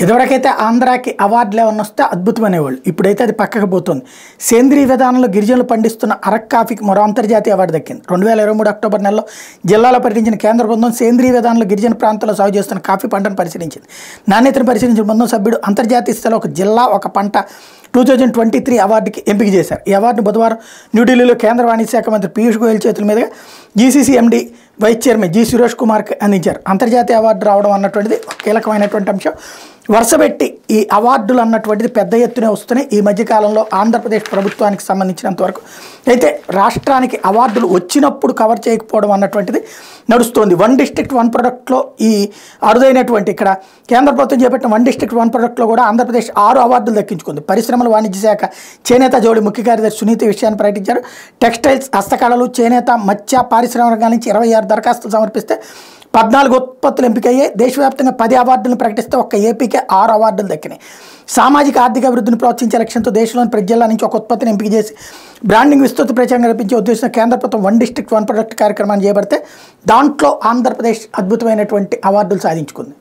ఇదివరకైతే ఆంధ్రాకి అవార్డులు ఏమన్నా వస్తే అద్భుతమనేవాళ్ళు. ఇప్పుడైతే అది పక్కకు పోతుంది. సేంద్రీయ విధానంలో గిరిజనులు పండిస్తున్న అరక్ కాఫీకి మరో అంతర్జాతీయ అవార్డు దక్కింది. 2023 అక్టోబర్ నెలలో జిల్లాలో పర్యటించిన కేంద్ర బృందం సేంద్రీయ విధానంలో గిరిజన ప్రాంతాల్లో సాగు చేస్తున్న కాఫీ పంటను పరిశీలించింది. నాణ్యతను పరిశీలించిన బృందం సభ్యుడు అంతర్జాతీయ స్థాయిలో ఒక జిల్లా ఒక పంట 2023 అవార్డుకి ఎంపిక చేశారు. ఈ అవార్డును బుధవారం న్యూఢిల్లీలో కేంద్ర వాణిజ్య శాఖ మంత్రి పీయూష్ గోయల్ చేతుల మీదుగా GCC MD vice chairman G Suresh కుమార్కి అందించారు. అంతర్జాతీయ అవార్డు రావడం అన్నటువంటిది కీలకమైనటువంటి అంశం. వరుసపెట్టి ఈ అవార్డులు అన్నటువంటిది పెద్ద ఎత్తున వస్తున్నాయి. ఈ మధ్యకాలంలో ఆంధ్రప్రదేశ్ ప్రభుత్వానికి సంబంధించినంత వరకు అయితే రాష్ట్రానికి అవార్డులు వచ్చినప్పుడు కవర్ చేయకపోవడం అన్నటువంటిది నడుస్తోంది. 1 డిస్ట్రిక్ట్ 1 ప్రొడక్ట్లో ఈ అరుదైనటువంటి ఇక్కడ కేంద్ర ప్రభుత్వం చేపట్టిన 1 డిస్ట్రిక్ట్ 1 ప్రొడక్ట్లో కూడా ఆంధ్రప్రదేశ్ 6 అవార్డులు దక్కించుకుంది. పరిశ్రమల వాణిజ్య శాఖ చేనేత జోడి ముఖ్య కార్యదర్శి సునీత విషయాన్ని ప్రకటించారు. టెక్స్టైల్స్, హస్తకళలు, చేనేత, మత్స్య పారిశ్రామిక రంగాల నుంచి 26 దరఖాస్తులు సమర్పిస్తే 14 ఉత్పత్తులు ఎంపికయ్యాయి. దేశవ్యాప్తంగా 10 అవార్డులను ప్రకటిస్తే ఒక్క ఏపీకే 6 అవార్డులు దక్కినాయి. సామాజిక ఆర్థిక అభివృద్ధిని ప్రోత్సహించే లక్ష్యంతో దేశంలోని ప్రతి జిల్లా నుంచి ఒక ఉత్పత్తిని ఎంపిక చేసి బ్రాండింగ్ విస్తృత ప్రచారం కల్పించే ఉద్దేశంతో కేంద్ర ప్రభుత్వం 1 డిస్ట్రిక్ట్ 1 ప్రొడక్ట్ కార్యక్రమాన్ని చేపడితే దాంట్లో ఆంధ్రప్రదేశ్ అద్భుతమైనటువంటి అవార్డులు సాధించుకుంది.